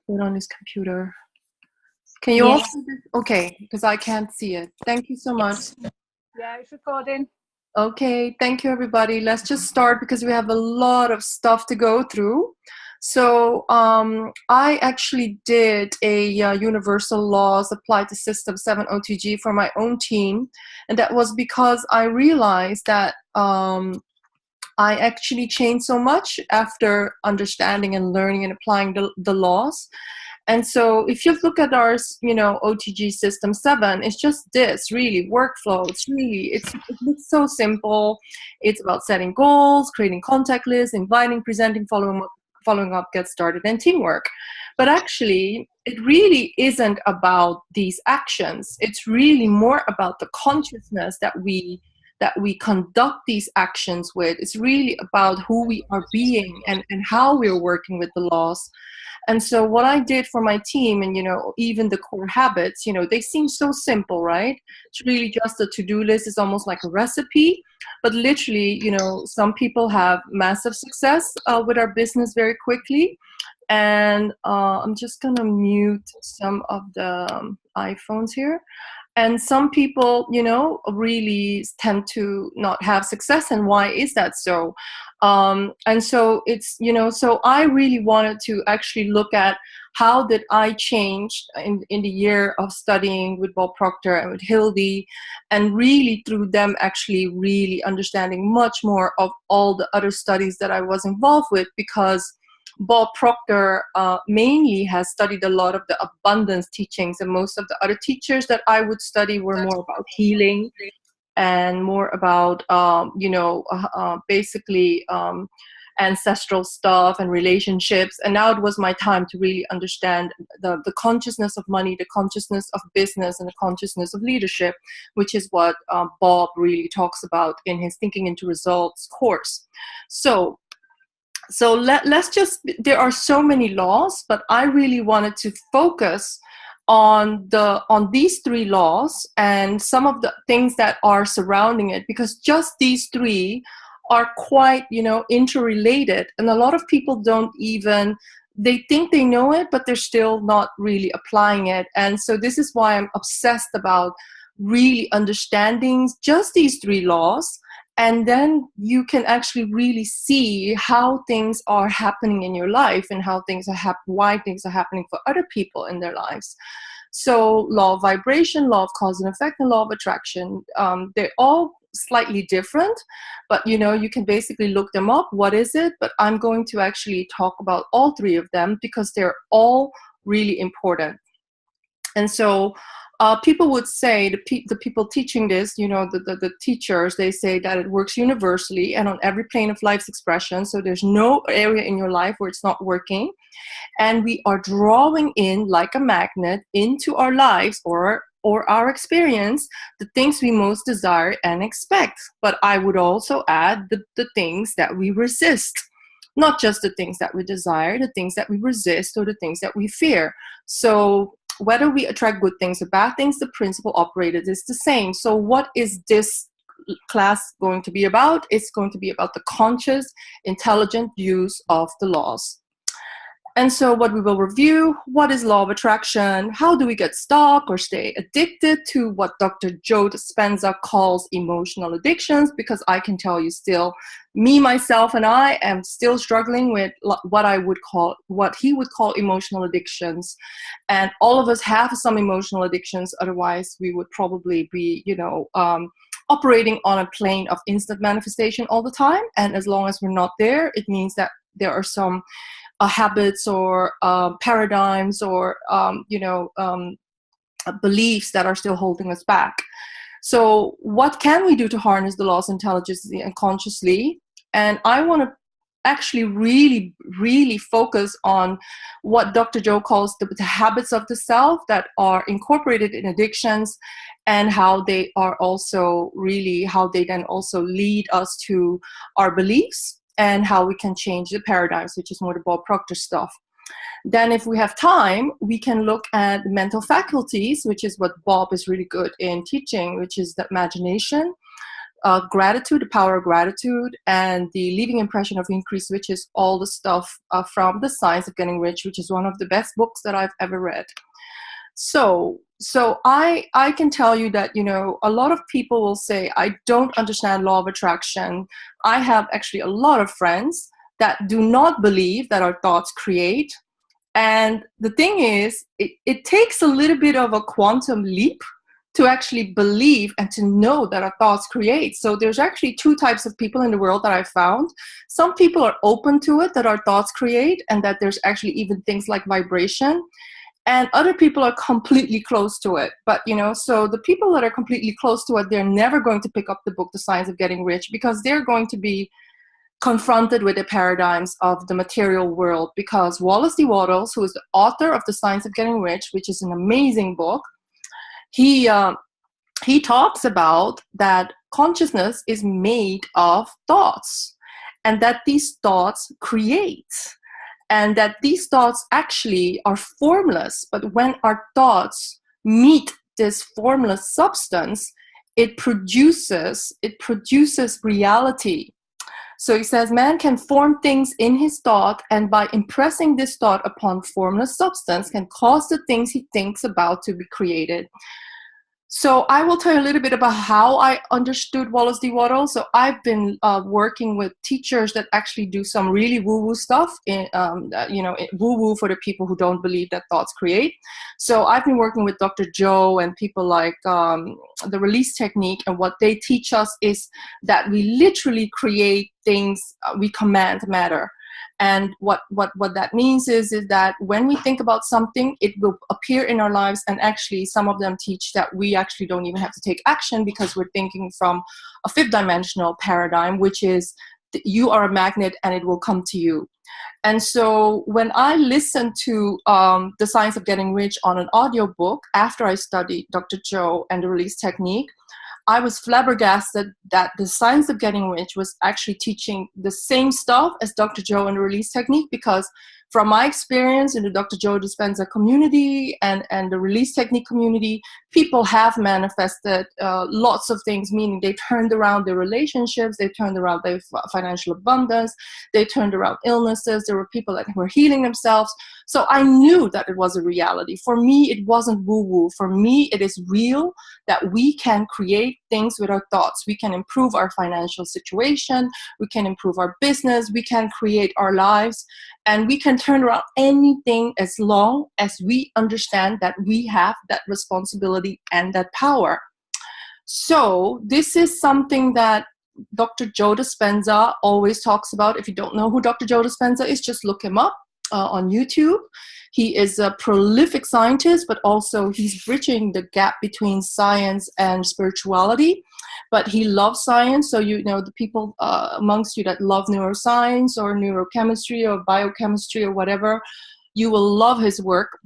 put on his computer. Can you all Yes. see this? Okay, because I can't see it. Thank you so much. Yeah, it's recording. Okay, thank you everybody. Let's just start because we have a lot of stuff to go through. So I actually did a Universal Laws Applied to System 7 OTG for my own team. And that was because I realized that I actually changed so much after understanding and learning and applying the laws. And so if you look at our, OTG system 7, it's just this really workflow. It looks so simple. It's about setting goals, creating contact lists, inviting, presenting, following up, get started, and teamwork. But actually, it really isn't about these actions. It's really more about the consciousness that we conduct these actions with. It's really about who we are being and how we're working with the laws. And so what I did for my team, and even the core habits, they seem so simple, right? It's really just a to-do list. It's almost like a recipe. But literally, some people have massive success with our business very quickly. And I'm just going to mute some of the iPhones here. And some people, really tend to not have success. And why is that so? And so it's, so I really wanted to actually look at how did I change in the year of studying with Bob Proctor and with Hildy, and really through them actually really understanding much more of all the other studies that I was involved with, because Bob Proctor mainly has studied a lot of the abundance teachings, and most of the other teachers that I would study were more about healing and more about, basically ancestral stuff and relationships. And now it was my time to really understand the consciousness of money, the consciousness of business, and the consciousness of leadership, which is what Bob really talks about in his Thinking into Results course. So let's just, there are so many laws, but I really wanted to focus on these 3 laws and some of the things that are surrounding it, because just these 3 are quite, interrelated. And a lot of people don't even, they think they know it, but they're still not really applying it. And so this is why I'm obsessed about really understanding just these 3 laws. And then you can actually really see how things are happening in your life and how things are why things are happening for other people in their lives. So law of vibration, law of cause and effect, and law of attraction, they're all slightly different, but you can basically look them up. What is it? But I'm going to actually talk about all 3 of them because they're all really important. And so people would say, the people teaching this, the teachers, they say that it works universally and on every plane of life's expression. So there's no area in your life where it's not working. And we are drawing in, like a magnet, into our lives or our experience, the things we most desire and expect. But I would also add the things that we resist. Not just the things that we desire, the things that we resist, or the things that we fear. So whether we attract good things or bad things, the principle operated is the same. So what is this class going to be about? It's going to be about the conscious, intelligent use of the laws. And so what we will review, what is law of attraction? How do we get stuck or stay addicted to what Dr. Joe Dispenza calls emotional addictions? Because I can tell you still, me, myself, and I am still struggling with what he would call emotional addictions. And all of us have some emotional addictions. Otherwise, we would probably be, operating on a plane of instant manifestation all the time. And as long as we're not there, it means that there are some habits or paradigms or beliefs that are still holding us back. So what can we do to harness the laws intelligently and consciously? And I want to actually really, really focus on what Dr. Joe calls the habits of the self that are incorporated in addictions, and how they are also really, how they then also lead us to our beliefs, and how we can change the paradigms, which is more the Bob Proctor stuff. Then if we have time, we can look at the mental faculties, which is what Bob is really good in teaching, which is the imagination, Gratitude, The Power of Gratitude, and The Leaving Impression of Increase, which is all the stuff from The Science of Getting Rich, which is one of the best books that I've ever read. So I can tell you that, a lot of people will say, I don't understand law of attraction. I have actually a lot of friends that do not believe that our thoughts create. And the thing is, it takes a little bit of a quantum leap to actually believe and to know that our thoughts create. So there's actually two types of people in the world that I found. Some people are open to it, that our thoughts create, and that there's actually even things like vibration. And other people are completely closed to it. But, so the people that are completely closed to it, they're never going to pick up the book, The Science of Getting Rich, because they're going to be confronted with the paradigms of the material world. Because Wallace D. Wattles, who is the author of The Science of Getting Rich, which is an amazing book, he talks about that consciousness is made of thoughts, and that these thoughts create. And that these thoughts actually are formless, but when our thoughts meet this formless substance, it produces reality. So he says, man can form things in his thought, and by impressing this thought upon formless substance, can cause the things he thinks about to be created. So I will tell you a little bit about how I understood Wallace D. Wattles. So I've been working with teachers that actually do some really woo-woo stuff, woo-woo for the people who don't believe that thoughts create. So I've been working with Dr. Joe and people like the Release Technique, and what they teach us is that we literally create things, we command matter. And what that means is that when we think about something, it will appear in our lives. And actually, some of them teach that we actually don't even have to take action, because we're thinking from a fifth dimensional paradigm, which is you are a magnet and it will come to you. And so when I listened to The Science of Getting Rich on an audiobook after I studied Dr. Joe and the Release Technique, I was flabbergasted that The Science of Getting Rich was actually teaching the same stuff as Dr. Joe and the Release Technique, because from my experience in the Dr. Joe Dispenza community and the Release Technique community, people have manifested lots of things, meaning they turned around their relationships, they turned around their financial abundance, they turned around illnesses, there were people that were healing themselves. So I knew that it was a reality. For me, it wasn't woo-woo. For me, it is real that we can create things with our thoughts. We can improve our financial situation, we can improve our business, we can create our lives, and we can turn around anything as long as we understand that we have that responsibility and that power. So this is something that Dr. Joe Dispenza always talks about. If you don't know who Dr. Joe Dispenza is, just look him up on YouTube. He is a prolific scientist, but also he's bridging the gap between science and spirituality. But he loves science, so the people amongst you that love neuroscience or neurochemistry or biochemistry or whatever, you will love his work.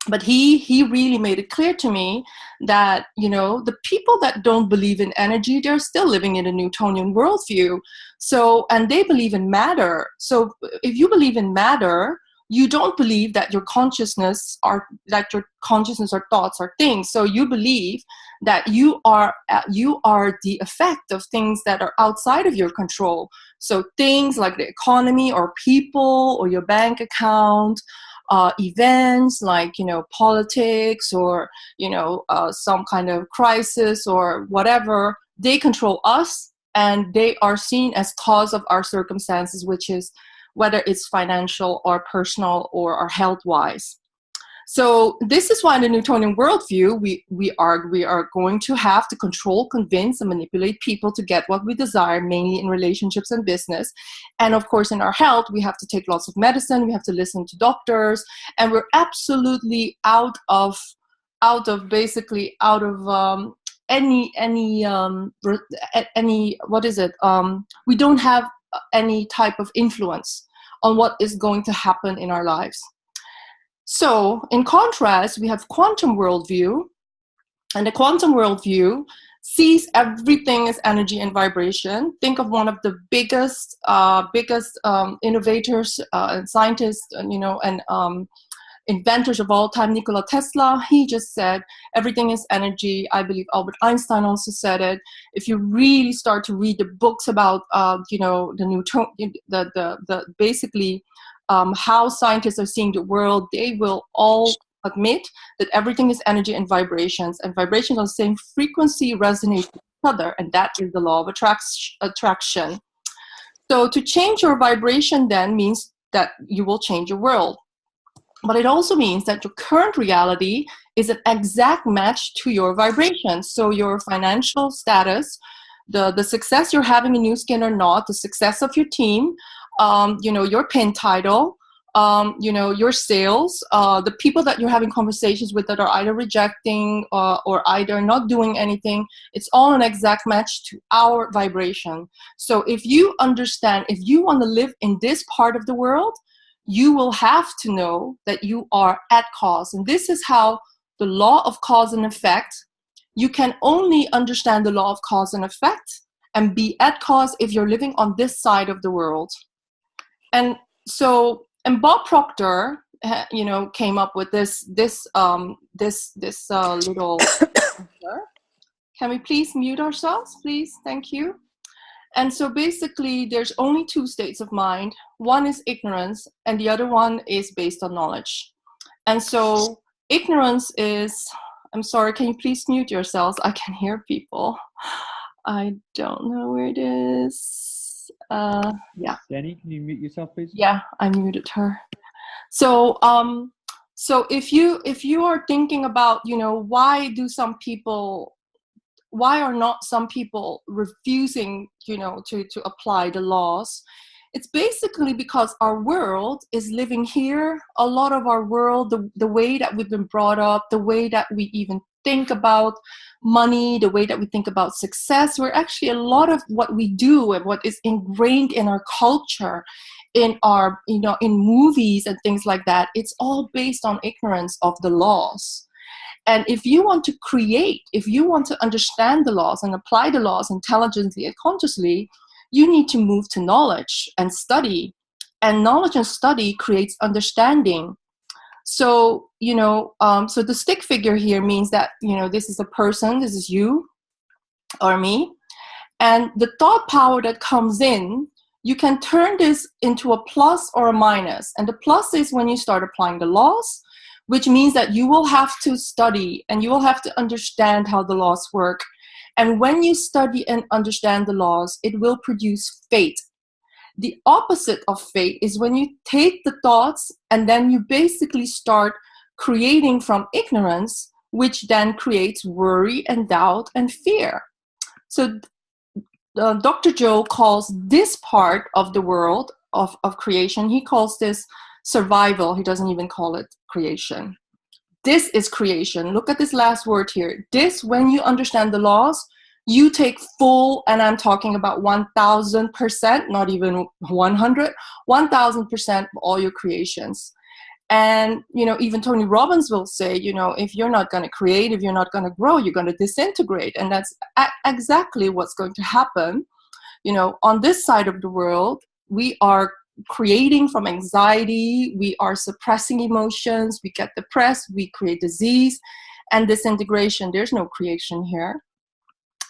But he really made it clear to me that, the people that don't believe in energy, they're still living in a Newtonian worldview. So, and they believe in matter. So if you believe in matter, you don't believe that your consciousness or thoughts are things. So you believe that you are the effect of things that are outside of your control. So things like the economy or people or your bank account, events like, politics or, some kind of crisis or whatever, they control us, and they are seen as cause of our circumstances, which is whether it's financial or personal or health-wise. So this is why in the Newtonian worldview, we are going to have to control, convince, and manipulate people to get what we desire, mainly in relationships and business. And of course, in our health, we have to take lots of medicine, we have to listen to doctors, and we're absolutely out of we don't have any type of influence on what is going to happen in our lives. So in contrast, we have quantum worldview, and the quantum worldview sees everything as energy and vibration. Think of one of the biggest innovators and scientists, inventors of all time, Nikola Tesla, he just said, everything is energy. I believe Albert Einstein also said it. If you really start to read the books about, the basically how scientists are seeing the world, they will all admit that everything is energy and vibrations on the same frequency resonate with each other, and that is the law of attraction. So to change your vibration then means that you will change your world. But it also means that your current reality is an exact match to your vibration. So your financial status, the success you're having in Nu Skin or not, the success of your team, your pin title, your sales, the people that you're having conversations with that are either rejecting or either not doing anything, it's all an exact match to our vibration. So if you understand, if you want to live in this part of the world, you will have to know that you are at cause. And this is how the law of cause and effect, you can only understand the law of cause and effect and be at cause if you're living on this side of the world. And Bob Proctor, came up with this little. Can we please mute ourselves, please? Thank you. And so basically, there's only two states of mind. One is ignorance, and the other one is based on knowledge. And so ignorance is, I'm sorry, can you please mute yourselves? I can hear people. I don't know where it is. Yeah. Danny, can you mute yourself, please? Yeah, I muted her. So if you are thinking about, why are not some people refusing, to apply the laws? It's basically because our world is living here. A lot of our world, the way that we've been brought up, the way that we even think about money, the way that we think about success, we're actually, a lot of what we do and what is ingrained in our culture, in our, in movies and things like that, it's all based on ignorance of the laws. And if you want to create, if you want to understand the laws and apply the laws intelligently and consciously, you need to move to knowledge and study. And knowledge and study creates understanding. So, so the stick figure here means that, this is a person, this is you or me. And the thought power that comes in, you can turn this into a plus or a minus. And the plus is when you start applying the laws, which means that you will have to study and you will have to understand how the laws work. And when you study and understand the laws, it will produce fate. The opposite of fate is when you take the thoughts and then you basically start creating from ignorance, which then creates worry and doubt and fear. So Dr. Joe calls this part of the world of creation, he calls this survival. He doesn't even call it creation. This is creation. Look at this last word here. This, when you understand the laws, you take full, and I'm talking about 1,000%, not even 100, 1,000% of all your creations. And, even Tony Robbins will say, if you're not going to create, if you're not going to grow, you're going to disintegrate. And that's exactly what's going to happen. On this side of the world, we are creating from anxiety, we are suppressing emotions, we get depressed, we create disease and disintegration. There's no creation here.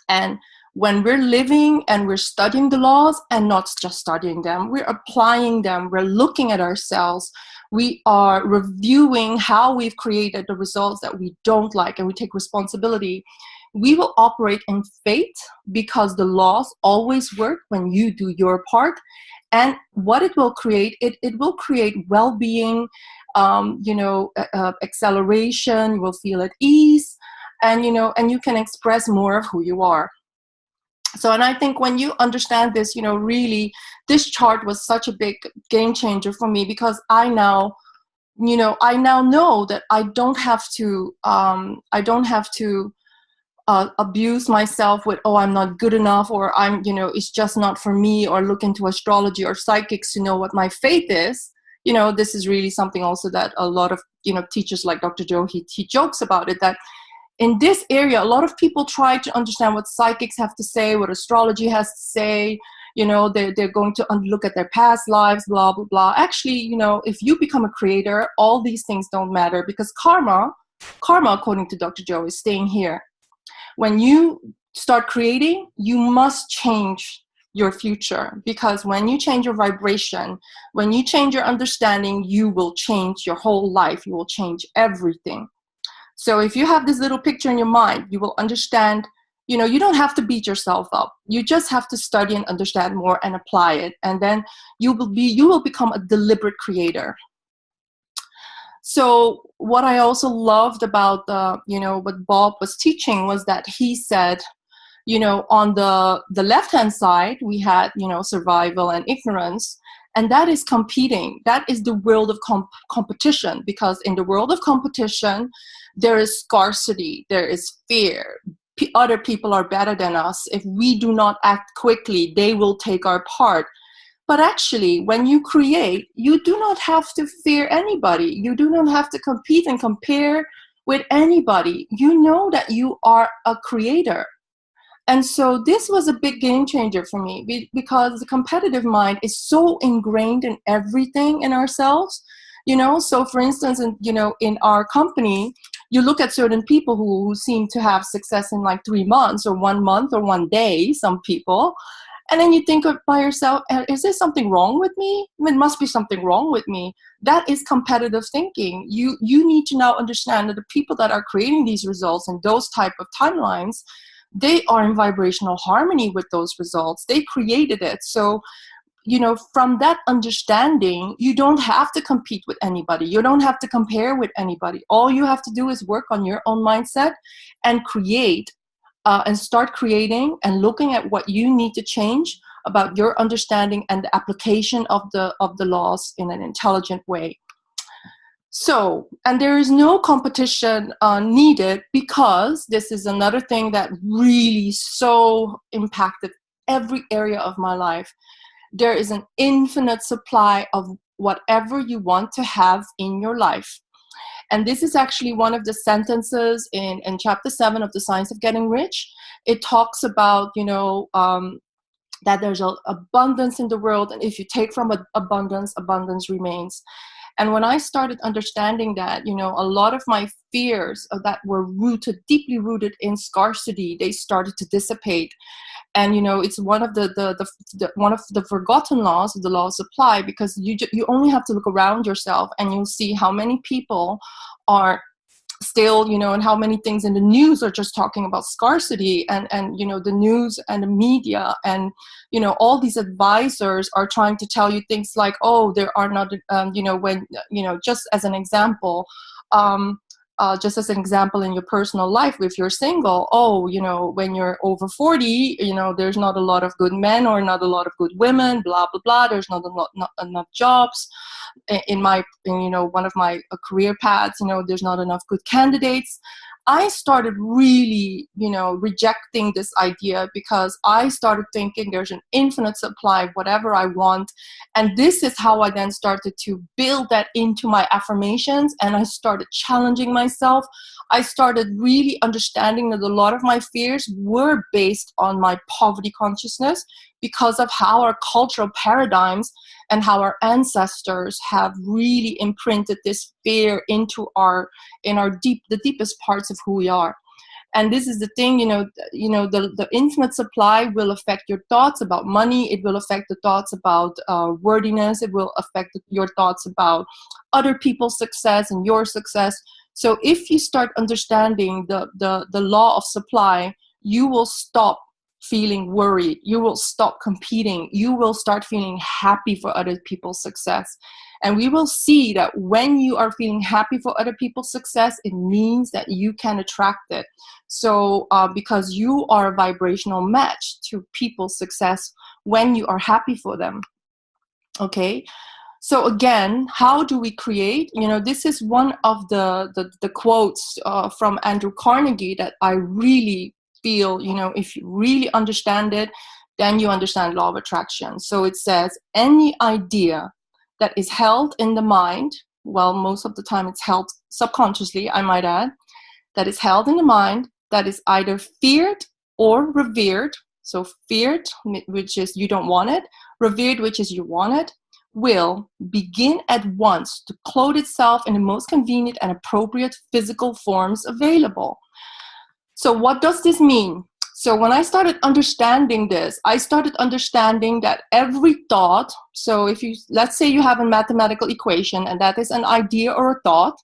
And when we're living and we're studying the laws, and not just studying them, we're applying them, we're looking at ourselves, we are reviewing how we've created the results that we don't like, and we take responsibility. We will operate in faith because the laws always work when you do your part. And what it will create, it will create well-being, acceleration, you will feel at ease, and, and you can express more of who you are. So, and I think when you understand this, really, this chart was such a big game changer for me, because I now know that I don't have to abuse myself with, oh, I'm not good enough, or I'm, it's just not for me, or look into astrology or psychics to know what my faith is. This is really something also that a lot of, teachers like Dr. Joe, he jokes about it, that in this area, a lot of people try to understand what psychics have to say, what astrology has to say, they're going to look at their past lives, blah, blah, blah. Actually, if you become a creator, all these things don't matter, because karma, according to Dr. Joe, is staying here. When you start creating, you must change your future, because when you change your vibration, when you change your understanding, you will change your whole life. You will change everything. So if you have this little picture in your mind, you will understand, you don't have to beat yourself up. You just have to study and understand more and apply it. And then you will become a deliberate creator. So what I also loved about what Bob was teaching was that he said, on the left-hand side, we had, survival and ignorance, and that is competing. That is the world of competition, because in the world of competition, there is scarcity, there is fear. Other people are better than us. If we do not act quickly, they will take our part. But actually, when you create, you do not have to fear anybody. You do not have to compete and compare with anybody. You know that you are a creator. And so this was a big game changer for me, because the competitive mind is so ingrained in everything in ourselves. So for instance, in our company, you look at certain people who seem to have success in like 3 months or 1 month or 1 day, some people. And then you think by yourself, is there something wrong with me? It must be something wrong with me. That is competitive thinking. You need to now understand that the people that are creating these results and those type of timelines, they are in vibrational harmony with those results. They created it. So, from that understanding, you don't have to compete with anybody. You don't have to compare with anybody. All you have to do is work on your own mindset and create. And start creating and looking at what you need to change about your understanding and the application of the laws in an intelligent way. So, and there is no competition needed, because this is another thing that really so impacted every area of my life. There is an infinite supply of whatever you want to have in your life. And this is actually one of the sentences in chapter 7 of The Science of Getting Rich. It talks about, that there's an abundance in the world. And if you take from abundance, abundance remains. And when I started understanding that, a lot of my fears that were deeply rooted in scarcity, they started to dissipate. And it's one of the forgotten laws of the law of supply, because you only have to look around yourself and you'll see how many people are still, and how many things in the news are just talking about scarcity, and the news and the media and all these advisors are trying to tell you things like, oh, there are not when just as an example, in your personal life, if you're single, when you're over 40, there's not a lot of good men or not a lot of good women, blah, blah, blah. There's not enough jobs. In one of my career paths, there's not enough good candidates. I started really, rejecting this idea, because I started thinking there's an infinite supply of whatever I want. And this is how I then started to build that into my affirmations. And I started challenging myself. I started really understanding that a lot of my fears were based on my poverty consciousness, because of how our cultural paradigms and how our ancestors have really imprinted this fear into the deepest parts of who we are. And this is the thing, the infinite supply will affect your thoughts about money. It will affect the thoughts about worthiness. It will affect your thoughts about other people's success and your success. So if you start understanding the law of supply, you will stop feeling worried. You will stop competing. You will start feeling happy for other people's success. And we will see that when you are feeling happy for other people's success, it means that you can attract it. So because you are a vibrational match to people's success when you are happy for them. Okay. So again, how do we create? This is one of the quotes from Andrew Carnegie that I really feel, if you really understand it, then you understand law of attraction. So it says, any idea that is held in the mind, well, most of the time it's held subconsciously, I might add, that is held in the mind, that is either feared or revered. so feared, which is you don't want it, revered, which is you want it, will begin at once to clothe itself in the most convenient and appropriate physical forms available. So what does this mean? So when I started understanding this, I started understanding that every thought, so if you, let's say you have a mathematical equation and that is an idea or a thought,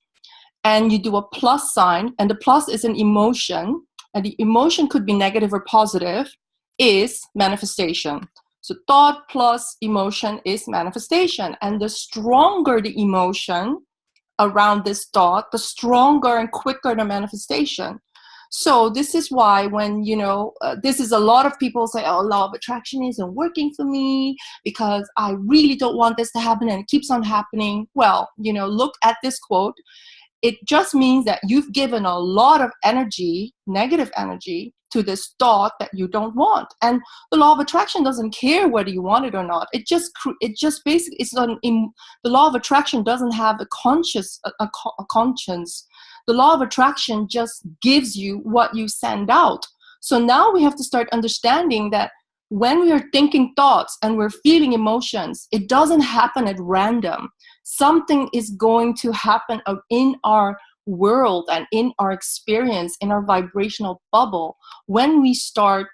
and you do a plus sign, and the plus is an emotion, and the emotion could be negative or positive, is manifestation. So thought plus emotion is manifestation. And the stronger the emotion around this thought, the stronger and quicker the manifestation. So this is why when, this is a lot of people say, oh, law of attraction isn't working for me because I really don't want this to happen and it keeps on happening. Well, look at this quote. It just means that you've given a lot of energy, negative energy, to this thought that you don't want. And the law of attraction doesn't care whether you want it or not. It just basically, the law of attraction doesn't have a conscience. The law of attraction just gives you what you send out. So now we have to start understanding that when we are thinking thoughts and we're feeling emotions, it doesn't happen at random. Something is going to happen in our world and in our experience, in our vibrational bubble, when we start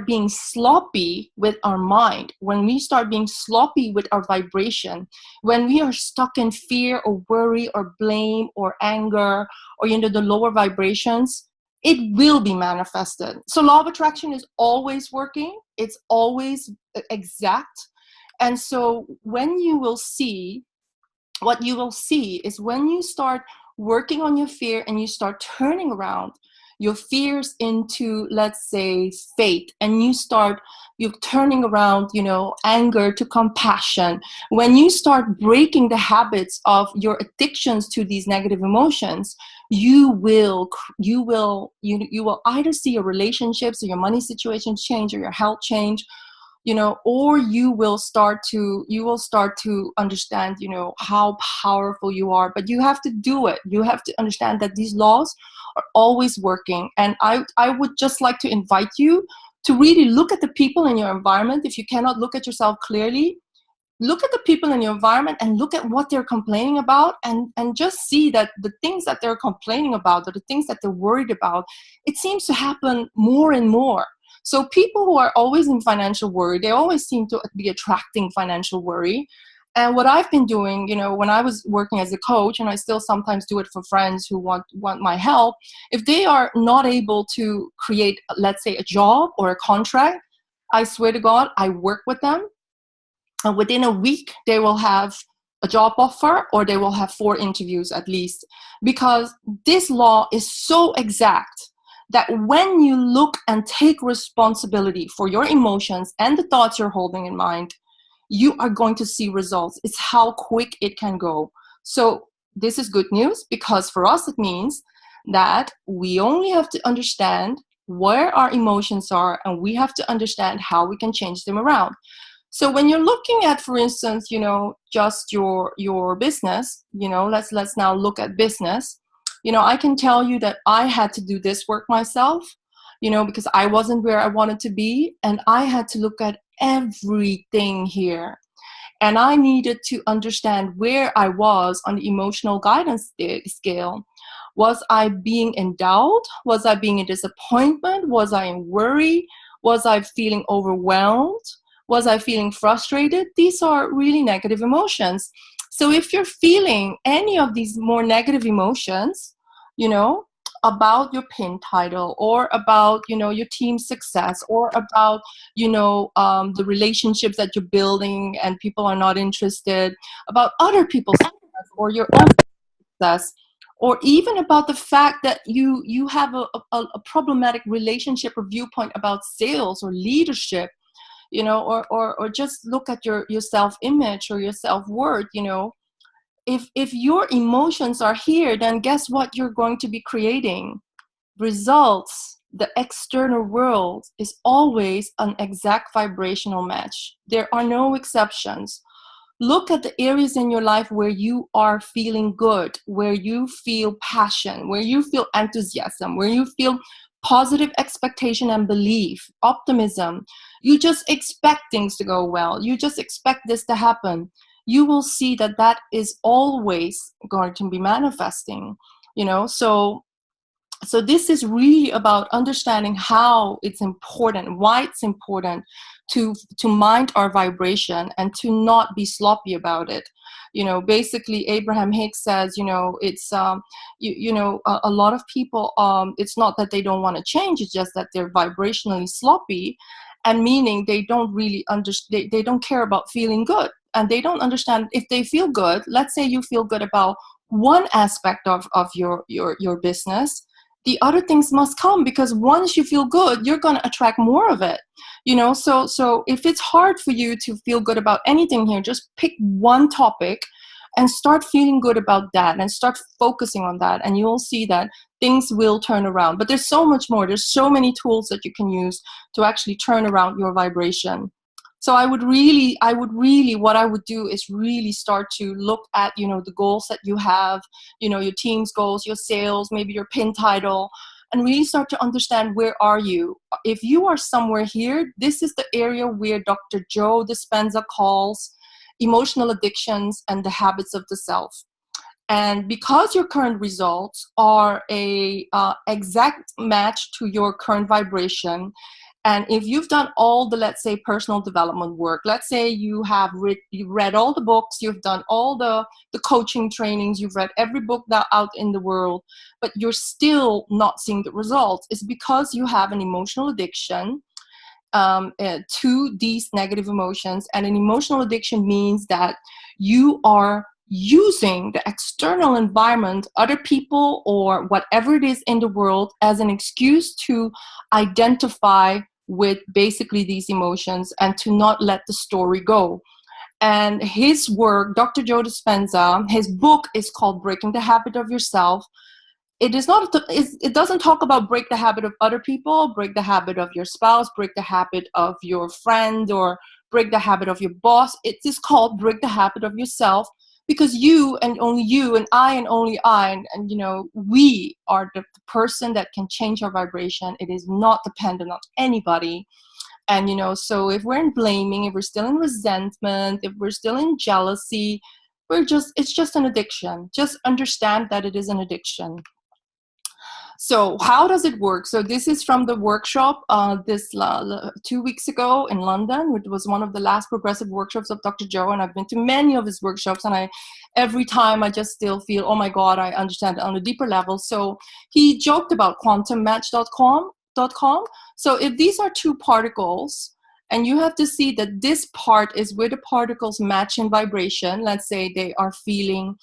being sloppy with our mind, when we start being sloppy with our vibration, when we are stuck in fear or worry or blame or anger or the lower vibrations, it will be manifested. So law of attraction is always working. It's always exact. And so what you will see is when you start working on your fear and you start turning around your fears into, let's say, faith, and you're turning around, anger to compassion. When you start breaking the habits of your addictions to these negative emotions, you will either see your relationships or your money situation change or your health change, or you will start to understand, how powerful you are. But you have to do it. You have to understand that these laws are always working. And I would just like to invite you to really look at the people in your environment. If you cannot look at yourself clearly, look at the people in your environment and look at what they're complaining about, and just see that the things that they're complaining about, or the things that they're worried about, it seems to happen more and more. So people who are always in financial worry, they always seem to be attracting financial worry. And what I've been doing, when I was working as a coach, and I still sometimes do it for friends who want my help, if they are not able to create, let's say, a job or a contract, I swear to God, I work with them. And within a week, they will have a job offer, or they will have 4 interviews at least. Because this law is so exact that when you look and take responsibility for your emotions and the thoughts you're holding in mind, you are going to see results. It's how quick it can go. So this is good news, because for us it means that we only have to understand where our emotions are, and we have to understand how we can change them around. So when you're looking at, for instance, just your business, let's now look at business. I can tell you that I had to do this work myself, because I wasn't where I wanted to be, and I had to look at everything here. And I needed to understand where I was on the emotional guidance scale. Was I being in doubt? Was I being in disappointment? Was I in worry? Was I feeling overwhelmed? Was I feeling frustrated? These are really negative emotions. So if you're feeling any of these more negative emotions, about your pin title, or about, your team's success, or about, the relationships that you're building and people are not interested, about other people's success or your own success, or even about the fact that you have a problematic relationship or viewpoint about sales or leadership, or just look at your self-image or your self-worth, If your emotions are here, then guess what you're going to be creating? Results. The external world is always an exact vibrational match. There are no exceptions. Look at the areas in your life where you are feeling good, where you feel passion, where you feel enthusiasm, where you feel positive expectation and belief, optimism, you just expect things to go well, you just expect this to happen, you will see that that is always going to be manifesting, so this is really about understanding how it's important, why it's important to mind our vibration and to not be sloppy about it. Basically Abraham Hicks says, it's a lot of people, it's not that they don't want to change, it's just that they're vibrationally sloppy, and meaning they don't really understand, they don't care about feeling good, and they don't understand if they feel good. Let's say you feel good about one aspect of your business, the other things must come, because once you feel good, you're going to attract more of it. So if it's hard for you to feel good about anything here, just pick one topic and start feeling good about that and start focusing on that, and you'll see that things will turn around. But there's so much more. There's so many tools that you can use to actually turn around your vibration. So what I would do is really start to look at, the goals that you have, your team's goals, your sales, maybe your pin title, and really start to understand, where are you? If you are somewhere here, this is the area where Dr. Joe Dispenza calls emotional addictions and the habits of the self. And because your current results are a exact match to your current vibration, and if you've done all the, let's say, personal development work, let's say you have you've read all the books, you've done all the coaching trainings, you've read every book that out in the world, but you're still not seeing the results, it's because you have an emotional addiction to these negative emotions. And an emotional addiction means that you are using the external environment, other people, or whatever it is in the world, as an excuse to identify with basically these emotions and to not let the story go. And his work, Dr. Joe Dispenza, his book is called Breaking the Habit of Yourself. It doesn't talk about break the habit of other people, break the habit of your spouse, break the habit of your friend, or break the habit of your boss. It is called Break the Habit of Yourself, because you and only you and I and only I and we are the person that can change our vibration. It is not dependent on anybody. And so if we're in blaming, if we're still in resentment, if we're still in jealousy, it's just an addiction. Just understand that it is an addiction. So how does it work? So this is from the workshop 2 weeks ago in London, which was one of the last progressive workshops of Dr. Joe. And I've been to many of his workshops, and every time I just still feel, oh my God, I understand it on a deeper level. So he joked about quantummatch.com. So if these are two particles, and you have to see that this part is where the particles match in vibration. Let's say they are feeling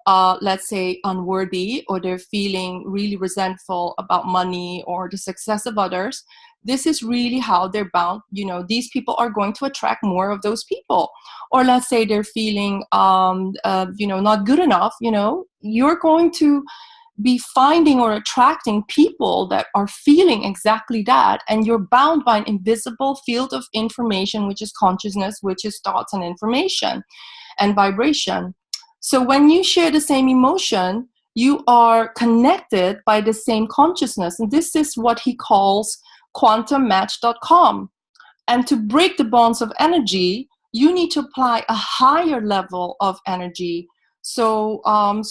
let's say unworthy, or they're feeling really resentful about money or the success of others. This is really how they're bound. These people are going to attract more of those people. Or let's say they're feeling, not good enough. You're going to be finding or attracting people that are feeling exactly that, and you're bound by an invisible field of information, which is consciousness, which is thoughts and information and vibration. So when you share the same emotion, you are connected by the same consciousness. And this is what he calls quantummatch.com. And to break the bonds of energy, you need to apply a higher level of energy. So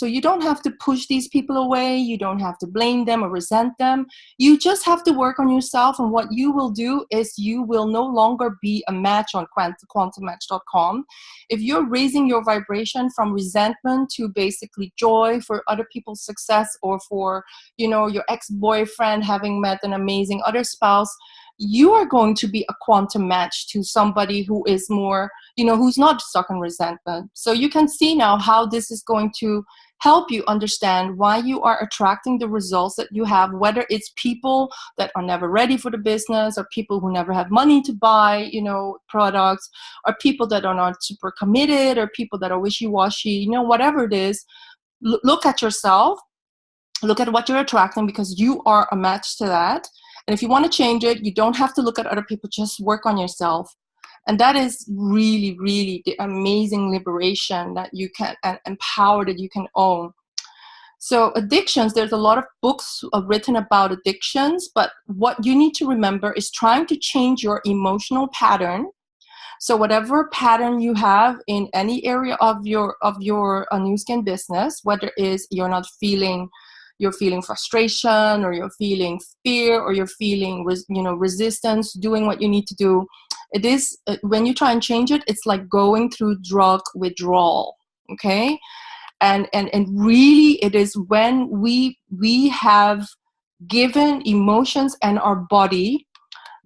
you don't have to push these people away. You don't have to blame them or resent them. You just have to work on yourself. And what you will do is you will no longer be a match on quantummatch.com. If you're raising your vibration from resentment to basically joy for other people's success, or for, your ex-boyfriend having met an amazing other spouse, you are going to be a quantum match to somebody who is more, who's not stuck in resentment. So you can see now how this is going to help you understand why you are attracting the results that you have, whether it's people that are never ready for the business, or people who never have money to buy, products, or people that are not super committed, or people that are wishy-washy, whatever it is. Look at yourself, look at what you're attracting, because you are a match to that. And if you want to change it, you don't have to look at other people, just work on yourself. And that is really, really the amazing liberation that you can, and power that you can own. So addictions, there's a lot of books written about addictions, but what you need to remember is trying to change your emotional pattern. So whatever pattern you have in any area of your Nu Skin business, whether it is you're feeling frustration, or you're feeling fear, or you're feeling resistance, doing what you need to do, it is when you try and change it, it's like going through drug withdrawal. Okay. And really, it is when we have given emotions and our body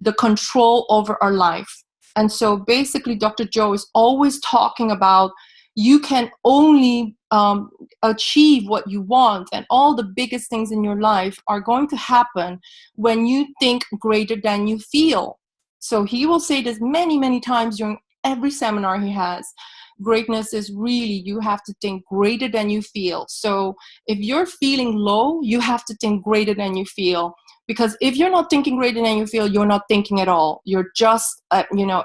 the control over our life. And so basically, Dr. Joe is always talking about you can only achieve what you want, and all the biggest things in your life are going to happen when you think greater than you feel. So he will say this many, many times during every seminar he has. Greatness is really, you have to think greater than you feel. So if you're feeling low, you have to think greater than you feel. Because if you're not thinking greater than you feel, you're not thinking at all. You're just,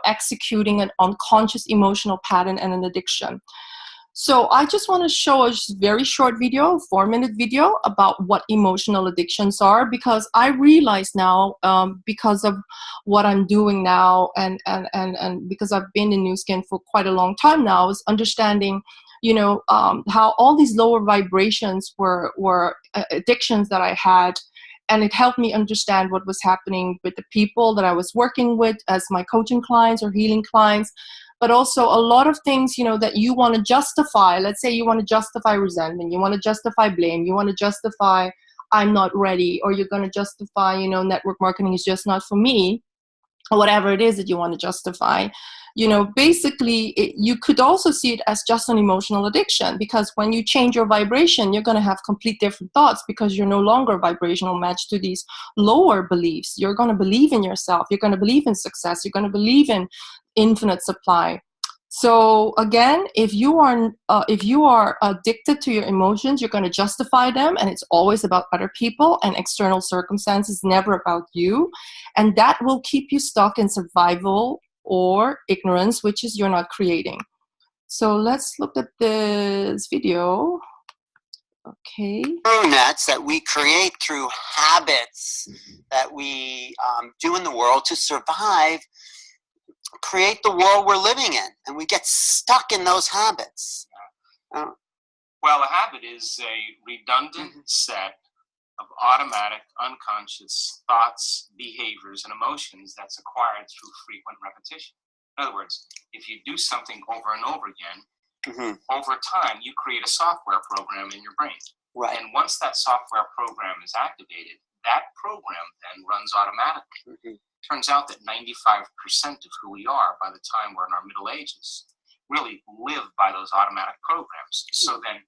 executing an unconscious emotional pattern and an addiction. So I just want to show a very short video, 4-minute video, about what emotional addictions are, because I realize now, because of what I'm doing now, and because I've been in Nu Skin for quite a long time now, is understanding, how all these lower vibrations were addictions that I had. And it helped me understand what was happening with the people that I was working with as my coaching clients or healing clients. But also a lot of things, that you want to justify. Let's say you want to justify resentment, you want to justify blame, you want to justify I'm not ready, or you're going to justify, network marketing is just not for me, or whatever it is that you want to justify. Basically, you could also see it as just an emotional addiction, because when you change your vibration, you're going to have complete different thoughts, because you're no longer vibrational match to these lower beliefs. You're going to believe in yourself. You're going to believe in success. You're going to believe in infinite supply. So again, if you are addicted to your emotions, you're going to justify them, and it's always about other people and external circumstances, never about you. And that will keep you stuck in survival or ignorance, which is you're not creating. So let's look at this video. Okay. Nets that we create through habits that we do in the world to survive, create the world we're living in, and we get stuck in those habits. Well, a habit is a redundant set of automatic, unconscious thoughts, behaviors, and emotions that's acquired through frequent repetition. In other words, if you do something over and over again, over time, you create a software program in your brain. Right. And once that software program is activated, that program then runs automatically. Turns out that 95% of who we are by the time we're in our middle ages really live by those automatic programs. So then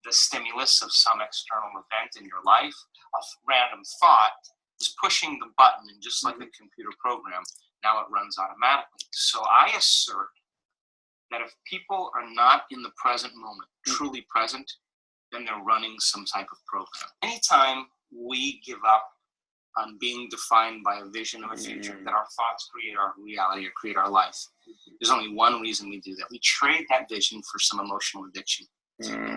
the stimulus of some external event in your life, a random thought, is pushing the button, and just like a computer program, now it runs automatically. So I assert that if people are not in the present moment, truly present, then they're running some type of program. Anytime we give up on being defined by a vision of a future, that our thoughts create our reality or create our life, there's only one reason we do that. We trade that vision for some emotional addiction.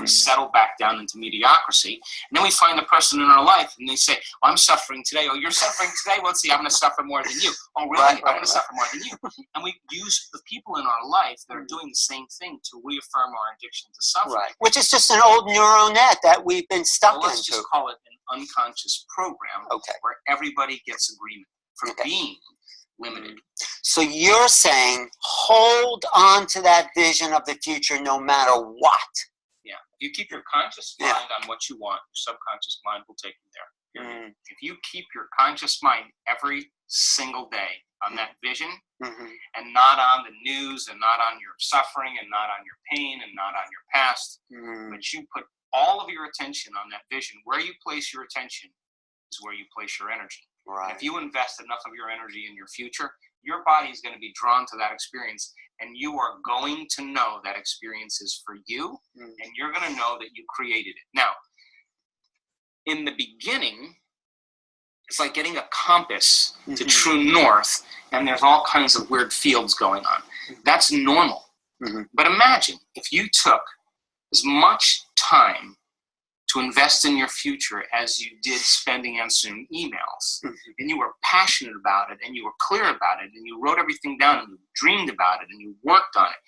We settle back down into mediocrity, and then we find the person in our life, and they say, I'm suffering today. Oh, you're suffering today? Well, let's see, I'm going to suffer more than you. Oh, really? I'm going to suffer more than you. And we use the people in our life that are doing the same thing to reaffirm our addiction to suffering. Right. Which is just an old neural net that we've been stuck into. Let's just call it an unconscious program where everybody gets agreement for being limited. So you're saying hold on to that vision of the future no matter what. Yeah. If you keep your conscious mind on what you want, your subconscious mind will take you there. If you keep your conscious mind every single day on that vision, and not on the news, and not on your suffering, and not on your pain, and not on your past, but you put all of your attention on that vision, where you place your attention is where you place your energy. Right. If you invest enough of your energy in your future, your body is going to be drawn to that experience, and you are going to know that experience is for you, and you're going to know that you created it. Now, in the beginning, it's like getting a compass to true north, and there's all kinds of weird fields going on. That's normal. But imagine if you took as much time to invest in your future as you did spending answering emails, and you were passionate about it, and you were clear about it, and you wrote everything down, and you dreamed about it, and you worked on it,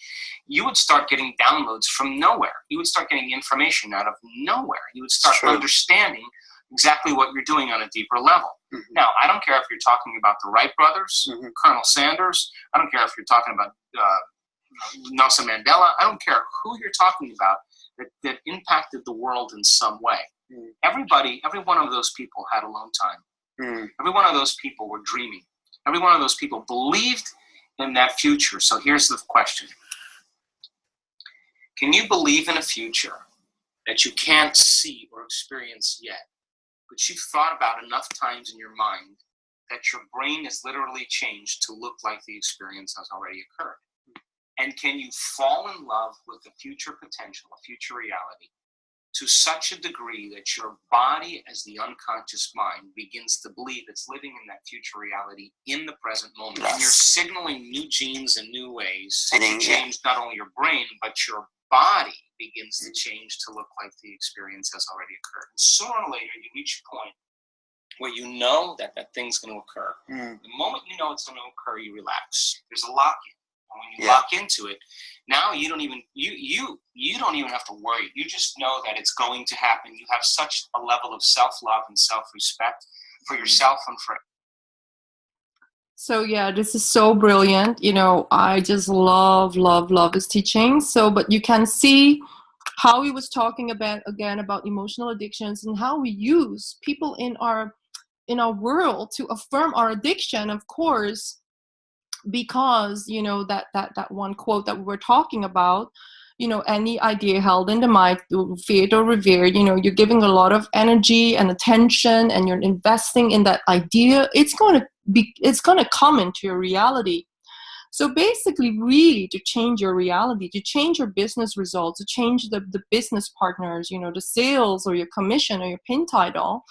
you would start getting downloads from nowhere. You would start getting information out of nowhere. You would start understanding exactly what you're doing on a deeper level. Now, I don't care if you're talking about the Wright brothers, Colonel Sanders. I don't care if you're talking about Nelson Mandela. I don't care who you're talking about that impacted the world in some way. Every one of those people had alone time. Every one of those people were dreaming. Every one of those people believed in that future. So here's the question. Can you believe in a future that you can't see or experience yet, but you've thought about enough times in your mind that your brain is literally changed to look like the experience has already occurred? And can you fall in love with the future potential, a future reality, to such a degree that your body as the unconscious mind begins to believe it's living in that future reality in the present moment? And you're signaling new genes and new ways to change not only your brain, but your body begins to change to look like the experience has already occurred. And sooner or later, you reach a point where you know that that thing's going to occur. The moment you know it's going to occur, you relax. There's a lock-in. And when you lock into it, now you don't even you don't even have to worry. You just know that it's going to happen. You have such a level of self-love and self-respect for yourself and for. So yeah, this is so brilliant. You know, I just love his teaching. So, but you can see how he was talking about emotional addictions and how we use people in our world to affirm our addiction, of course, because, you know, that one quote that we were talking about, you know, any idea held in the mind, feared or revered, you know, you're giving a lot of energy and attention and you're investing in that idea, it's going to come into your reality. So basically, really, to change your reality, to change your business results, to change the business partners, you know, the sales or your commission or your pin title,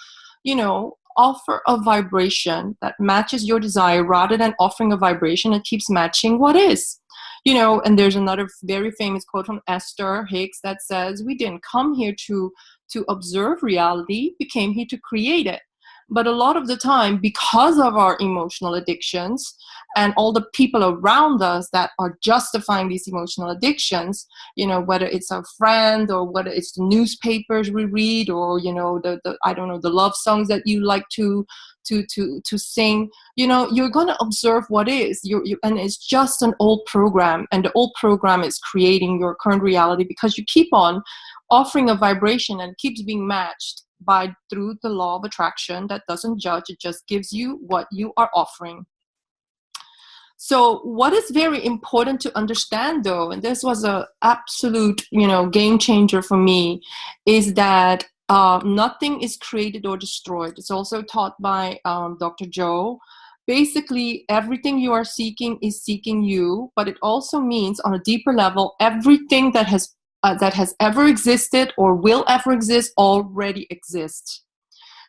you know, offer a vibration that matches your desire rather than offering a vibration that keeps matching what is. You know, and there's another very famous quote from Esther Hicks that says, we didn't come here to observe reality, we came here to create it. But a lot of the time, because of our emotional addictions and all the people around us that are justifying these emotional addictions, you know, whether it's a friend or whether it's the newspapers we read or, you know, the I don't know, the love songs that you like to sing, you know, you're going to observe what is. And it's just an old program. And the old program is creating your current reality because you keep on offering a vibration and it keeps being matched through the law of attraction that doesn't judge. It just gives you what you are offering. So what is very important to understand, though, and this was an absolute, you know, game changer for me, is that nothing is created or destroyed. It's also taught by Dr. Joe. Basically, everything you are seeking is seeking you, but it also means on a deeper level, everything that has ever existed or will ever exist already exists.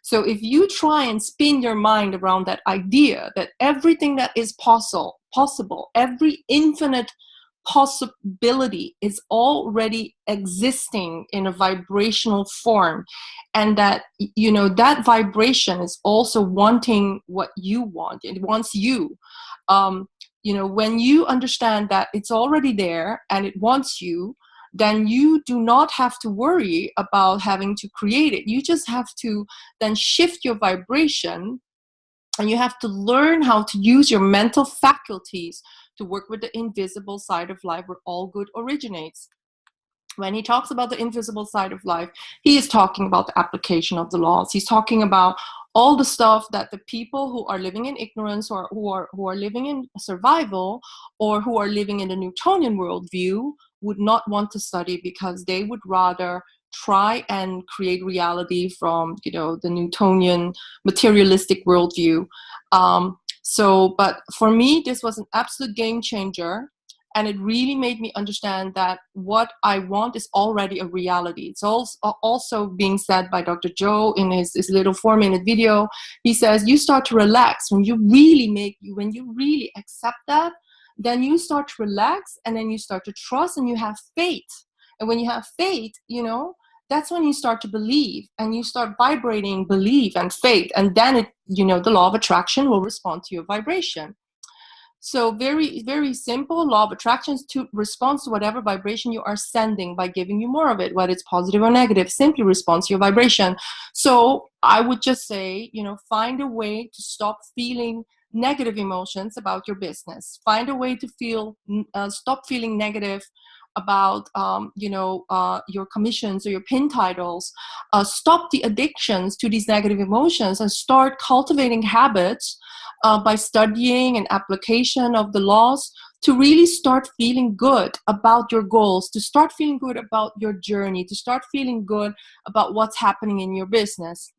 So if you try and spin your mind around that idea that everything that is possible, every infinite possibility is already existing in a vibrational form, and that, you know, that vibration is also wanting what you want. It wants you. You know, when you understand that it's already there and it wants you, then you do not have to worry about having to create it. You just have to then shift your vibration, and you have to learn how to use your mental faculties to work with the invisible side of life where all good originates. When he talks about the invisible side of life, he is talking about the application of the laws. He's talking about all the stuff that the people who are living in ignorance or who are living in survival or who are living in the Newtonian worldview would not want to study, because they would rather try and create reality from, you know, the Newtonian materialistic worldview. But for me, this was an absolute game changer. And it really made me understand that what I want is already a reality. It's also being said by Dr. Joe in his little 4-minute video. He says, you start to relax when you really accept that, then you start to relax, and then you start to trust, and you have faith. And when you have faith, you know, that's when you start to believe, and you start vibrating belief and faith, and then it, the law of attraction will respond to your vibration. So very, very simple. Law of attraction to responds to whatever vibration you are sending by giving you more of it, whether it's positive or negative, simply responds to your vibration. So I would just say, find a way to stop feeling negative emotions about your business. Find a way to stop feeling negative about your commissions or your pin titles. Stop the addictions to these negative emotions and start cultivating habits by studying and application of the laws to really start feeling good about your goals, to start feeling good about your journey, to start feeling good about what's happening in your business.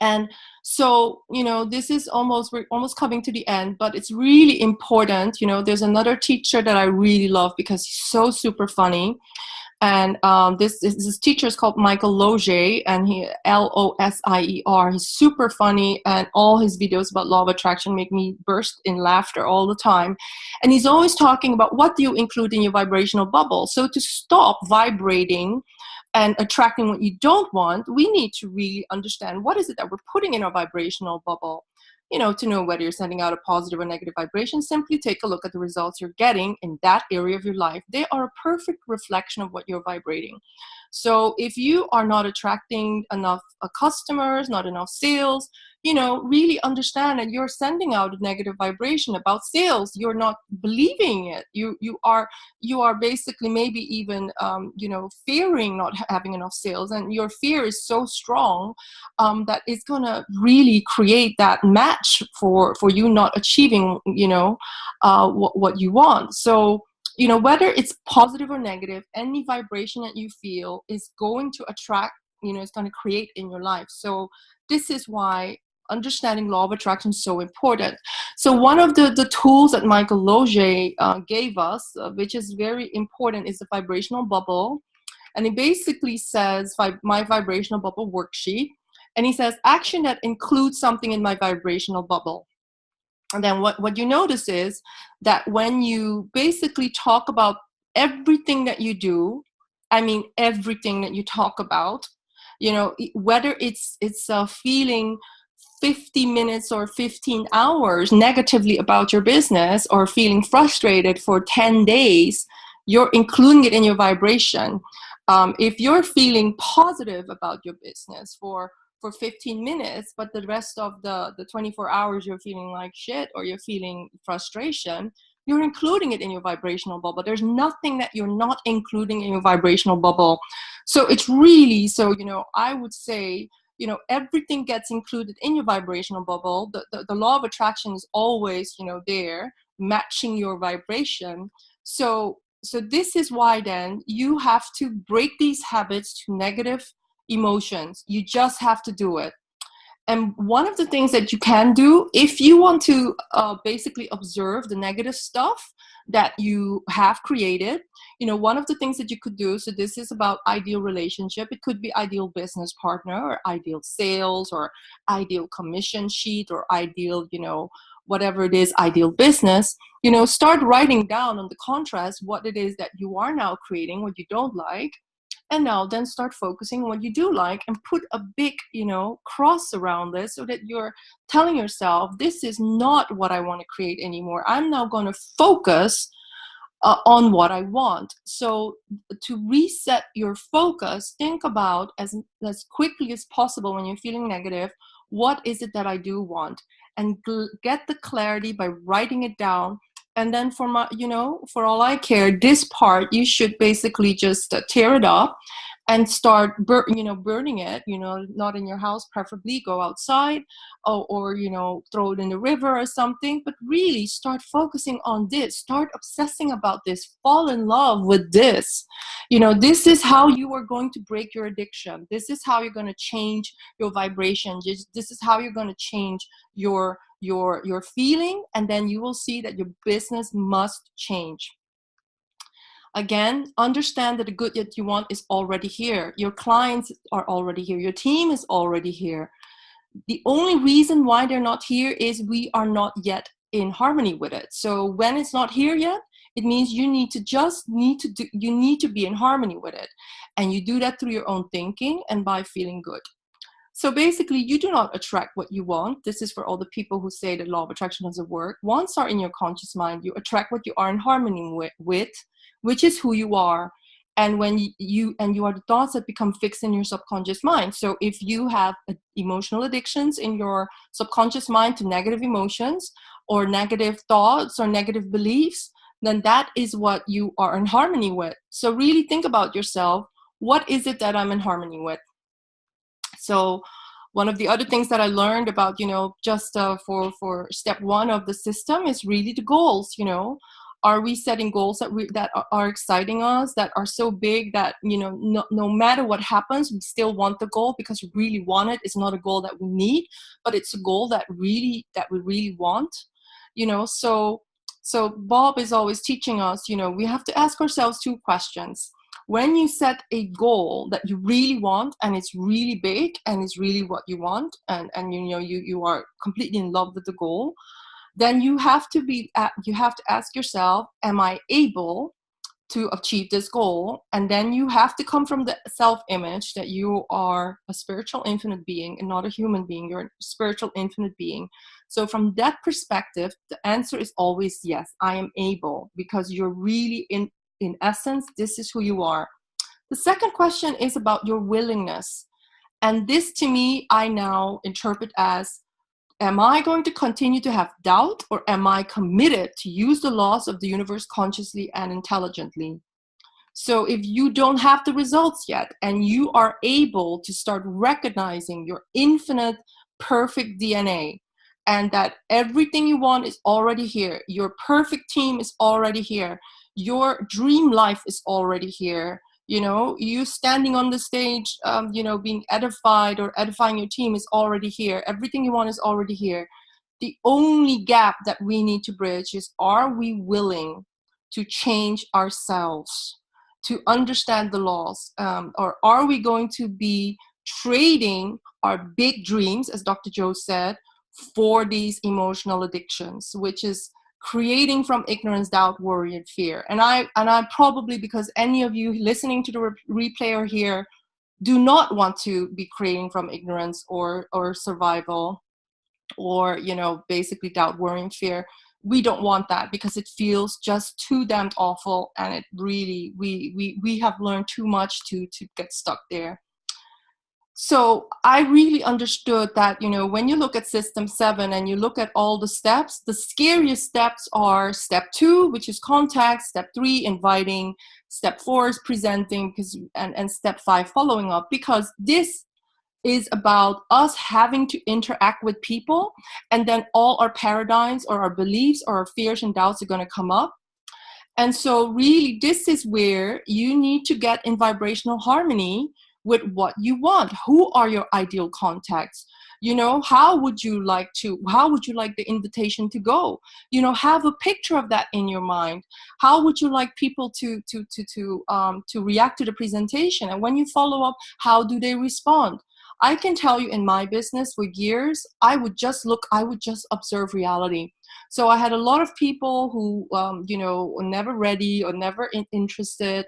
And so, we're almost coming to the end, but it's really important. There's another teacher that I really love because he's so super funny. And this teacher is called Michael Lozier, and he Losier. He's super funny, and all his videos about law of attraction make me burst in laughter all the time. And he's always talking about what do you include in your vibrational bubble. So to stop vibrating and attracting what you don't want, we need to really understand what is it that we're putting in our vibrational bubble. To know whether you're sending out a positive or negative vibration, simply take a look at the results you're getting in that area of your life. They are a perfect reflection of what you're vibrating. So if you are not attracting enough customers, not enough sales, really understand that you're sending out a negative vibration about sales. You're not believing it. You are basically maybe even fearing not having enough sales, and your fear is so strong that it's gonna really create that match for you not achieving what you want. So whether it's positive or negative, any vibration that you feel is going to attract, it's going to create in your life. So this is why understanding law of attraction is so important. So one of the tools that Michael Lozier gave us, which is very important, is the vibrational bubble. And he basically says, my vibrational bubble worksheet. And he says, action that includes something in my vibrational bubble. And then what you notice is that when you basically talk about everything that you do, I mean everything that you talk about, whether it's feeling 50 minutes or 15 hours negatively about your business, or feeling frustrated for 10 days, you're including it in your vibration. If you're feeling positive about your business for 15 minutes, but the rest of the 24 hours you're feeling like shit, or you're feeling frustration, you're including it in your vibrational bubble. There's nothing that you're not including in your vibrational bubble. So it's really, I would say, everything gets included in your vibrational bubble. The law of attraction is always, there, matching your vibration. So this is why then you have to break these habits to negative emotions. You just have to do it. And one of the things that you can do, if you want to basically observe the negative stuff that you have created, one of the things that you could do, so this is about ideal relationship. It could be ideal business partner, or ideal sales, or ideal commission sheet, or ideal, whatever it is, ideal business. Start writing down on the contrast what it is that you are now creating, what you don't like. And now then start focusing on what you do like, and put a big, cross around this, so that you're telling yourself, this is not what I want to create anymore. I'm now going to focus on what I want. So to reset your focus, think about as quickly as possible when you're feeling negative, what is it that I do want? And get the clarity by writing it down. And then for all I care, this part, you should basically just tear it up and start, burning it, not in your house, preferably go outside, or throw it in the river or something, but really start focusing on this, start obsessing about this, fall in love with this. This is how you are going to break your addiction. This is how you're going to change your vibration. This is how you're going to change your feeling, and then you will see that your business must change. Again, understand that the good that you want is already here. Your clients are already here. Your team is already here. The only reason why they're not here is we are not yet in harmony with it. So when it's not here yet, It means you need to be in harmony with it. And you do that through your own thinking and by feeling good. So basically, you do not attract what you want. This is for all the people who say that law of attraction doesn't work. Once are in your conscious mind, you attract what you are in harmony with, which is who you are. And when you are the thoughts that become fixed in your subconscious mind. So if you have emotional addictions in your subconscious mind to negative emotions or negative thoughts or negative beliefs, then that is what you are in harmony with. So really think about yourself. What is it that I'm in harmony with? So one of the other things that I learned about, just for step one of the system is really the goals. Are we setting goals that are exciting us, that are so big that, no matter what happens, we still want the goal because we really want it. It's not a goal that we need, but it's a goal that we really want, So Bob is always teaching us, we have to ask ourselves two questions. When you set a goal that you really want and it's really big and it's really what you want, and you are completely in love with the goal, then you have to ask yourself, am I able to achieve this goal? And then you have to come from the self-image that you are a spiritual infinite being and not a human being. You're a spiritual infinite being. So from that perspective, the answer is always yes, I am able, because you're really in essence, this is who you are. The second question is about your willingness. And this, to me, I now interpret as, am I going to continue to have doubt, or am I committed to use the laws of the universe consciously and intelligently? So if you don't have the results yet, and you are able to start recognizing your infinite, perfect DNA, and that everything you want is already here, your perfect team is already here, your dream life is already here, you standing on the stage, being edified or edifying your team is already here. Everything you want is already here. The only gap that we need to bridge is, are we willing to change ourselves, to understand the laws? Or are we going to be trading our big dreams, as Dr. Joe said, for these emotional addictions, which is creating from ignorance, doubt, worry, and fear? And I probably, because any of you listening to the replay or here do not want to be creating from ignorance or survival, or basically doubt, worry, and fear. We don't want that, because it feels just too damned awful, and it really, we have learned too much to get stuck there. So I really understood that, when you look at System 7 and you look at all the steps, the scariest steps are Step 2, which is contact, Step 3, inviting, Step 4 is presenting, and Step 5, following up, because this is about us having to interact with people, and then all our paradigms or our beliefs or our fears and doubts are going to come up. And so really, this is where you need to get in vibrational harmony with what you want. Who are your ideal contacts? How would you like the invitation to go? Have a picture of that in your mind. How would you like people to react to the presentation? And when you follow up, how do they respond? I can tell you, in my business for years, I would just observe reality. So I had a lot of people who, were never ready or never interested,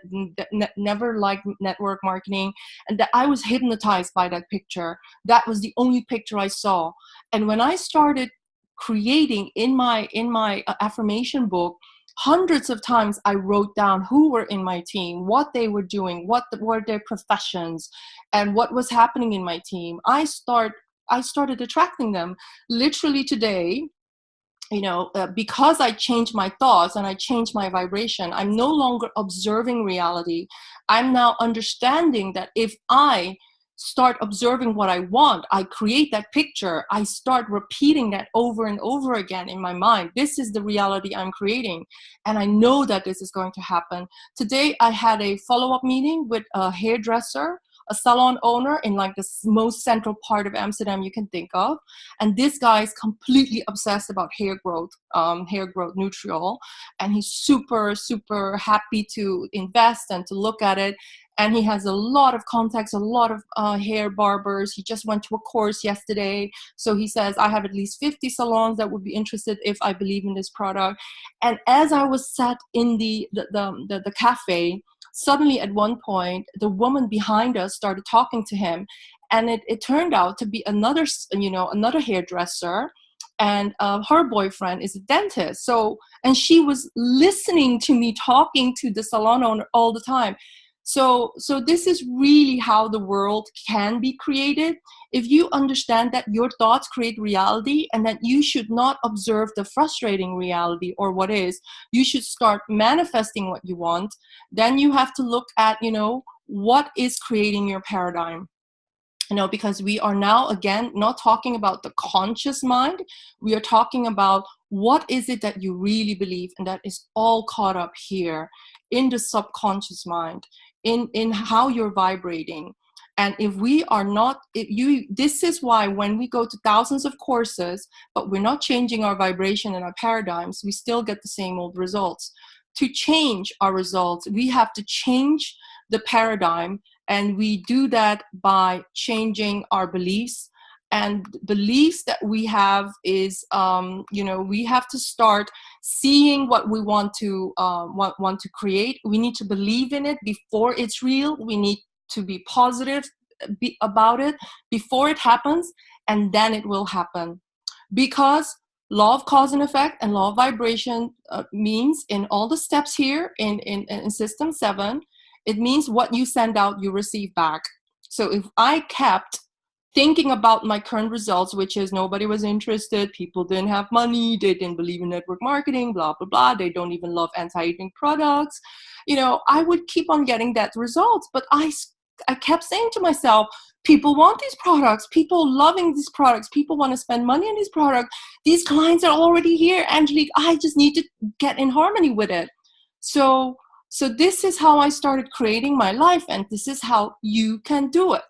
never liked network marketing, and that I was hypnotized by that picture. That was the only picture I saw. And when I started creating in my affirmation book, hundreds of times I wrote down who were in my team, what they were doing, what were their professions, and what was happening in my team. I started attracting them. Literally today, because I changed my thoughts and I changed my vibration, I'm no longer observing reality. I'm now understanding that if I start observing what I want, I create that picture, I start repeating that over and over again in my mind. This is the reality I'm creating, and I know that this is going to happen. Today I had a follow-up meeting with a hairdresser, a salon owner in like the most central part of Amsterdam you can think of. And this guy is completely obsessed about hair growth Nutriol. And he's super, super happy to invest and to look at it. And he has a lot of contacts, a lot of hair barbers. He just went to a course yesterday. So he says, I have at least 50 salons that would be interested if I believe in this product. And as I was sat in the cafe, suddenly at one point, the woman behind us started talking to him. And it turned out to be another hairdresser. And her boyfriend is a dentist. And she was listening to me talking to the salon owner all the time. So this is really how the world can be created. If you understand that your thoughts create reality and that you should not observe the frustrating reality or what is, you should start manifesting what you want. Then you have to look at, what is creating your paradigm. Because we are now, again, not talking about the conscious mind. We are talking about what is it that you really believe, and that is all caught up here in the subconscious mind, in how you're vibrating. And if we are not, this is why when we go to thousands of courses, but we're not changing our vibration and our paradigms, we still get the same old results. To change our results, we have to change the paradigm. And we do that by changing our beliefs. And beliefs that we have is, we have to start seeing what we want to create. We need to believe in it before it's real. We need to be positive about it before it happens, and then it will happen. Because law of cause and effect and law of vibration means in all the steps here in System 7, it means what you send out, you receive back. So if I kept thinking about my current results, which is nobody was interested, people didn't have money, they didn't believe in network marketing, blah, blah, blah, they don't even love anti-aging products, I would keep on getting that results. But I kept saying to myself, people want these products, people loving these products, people want to spend money on these products, these clients are already here, Angelique, I just need to get in harmony with it. So this is how I started creating my life, and this is how you can do it.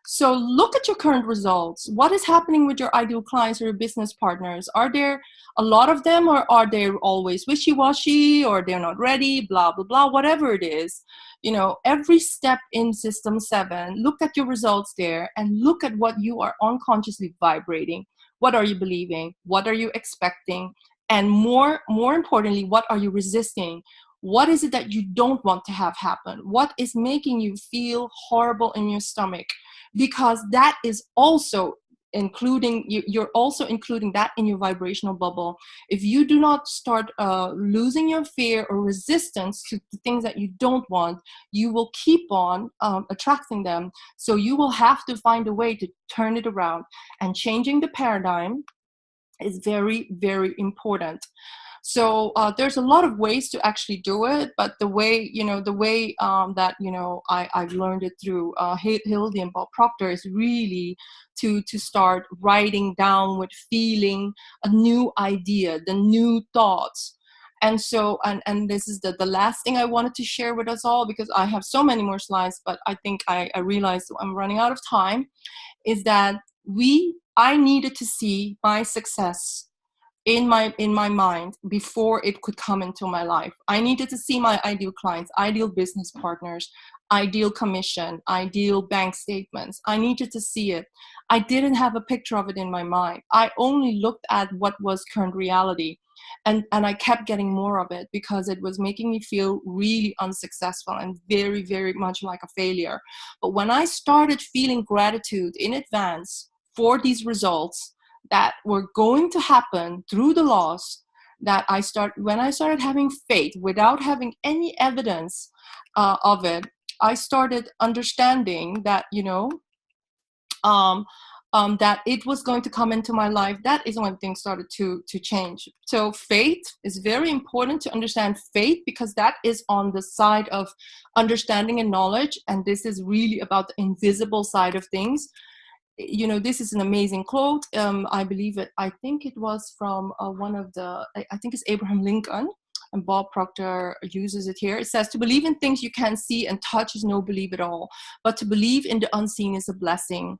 So look at your current results. What is happening with your ideal clients or your business partners? Are there a lot of them, or are they always wishy-washy, or they're not ready, blah, blah, blah, whatever it is. Every step in System 7, look at your results there and look at what you are unconsciously vibrating. What are you believing? What are you expecting? And more importantly, what are you resisting? What is it that you don't want to have happen? What is making you feel horrible in your stomach? Because that is also you're also including that in your vibrational bubble. If you do not start losing your fear or resistance to the things that you don't want, you will keep on attracting them. So you will have to find a way to turn it around. And changing the paradigm is very, very important. So there's a lot of ways to actually do it, but the way that I've learned it through Hildy and Bob Proctor is really to start writing down with feeling a new idea, the new thoughts. And so, and this is the last thing I wanted to share with us all, because I have so many more slides, but I think I realized I'm running out of time, is that I needed to see my success in my mind before it could come into my life. I needed to see my ideal clients, ideal business partners, ideal commission, ideal bank statements. I needed to see it. I didn't have a picture of it in my mind. I only looked at what was current reality. And I kept getting more of it because it was making me feel really unsuccessful and very, very much like a failure. But when I started feeling gratitude in advance for these results that were going to happen through the laws, when I started having faith without having any evidence of it, I started understanding that, that it was going to come into my life. That is when things started to change. So faith is very important to understand faith, because that is on the side of understanding and knowledge. And this is really about the invisible side of things. This is an amazing quote. I think it was from I think it's Abraham Lincoln. and Bob Proctor uses it here. It says, to believe in things you can't see and touch is no belief at all, but to believe in the unseen is a blessing.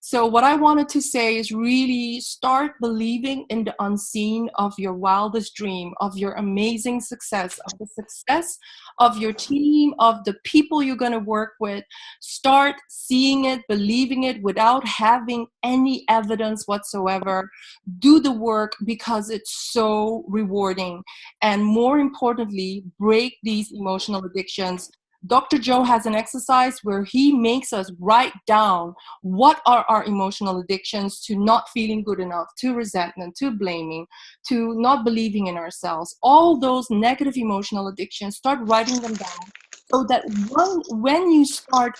So what I wanted to say is really start believing in the unseen of your wildest dream, of your amazing success, of the success of your team, of the people you're going to work with. Start seeing it, believing it without having any evidence whatsoever. Do the work because it's so rewarding. And more importantly, break these emotional addictions. Dr. Joe has an exercise where he makes us write down what are our emotional addictions to not feeling good enough, to resentment, to blaming, to not believing in ourselves. All those negative emotional addictions, start writing them down so that when you start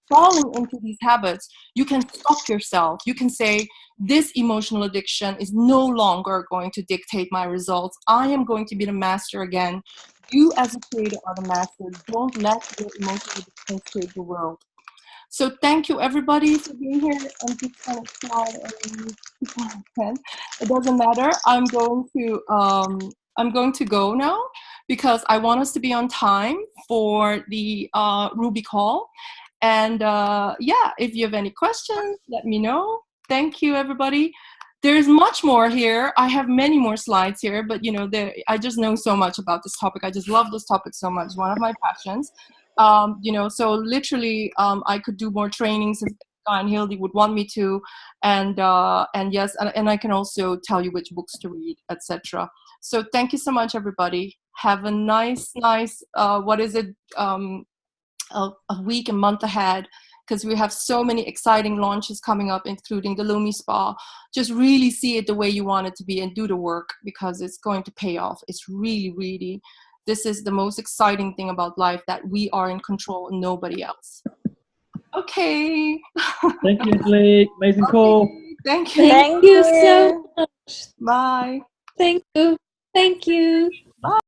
falling into these habits, you can stop yourself. You can say, this emotional addiction is no longer going to dictate my results. I am going to be the master again. You as a creator are the master. Don't let your emotional addictions create the world. So thank you everybody for being here. I'm just kind of shy and it doesn't matter. I'm going to go now because I want us to be on time for the Ruby call. And yeah, if you have any questions, let me know. Thank you everybody. There's much more here. I have many more slides here, but you know, I just know so much about this topic. I just love this topic so much. One of my passions. You know, so literally, I could do more trainings if Guy and Hildy would want me to, and yes, and I can also tell you which books to read, etc. So thank you so much, everybody. Have a nice, what is it? A week, a month ahead, because we have so many exciting launches coming up, including the Lumi Spa. Just really see it the way you want it to be and do the work because it's going to pay off. It's really, really, this is the most exciting thing about life, that we are in control and nobody else. Okay. Thank you, Angelique. Amazing call. Thank you. Thank you so much. Bye. Thank you. Thank you. Bye.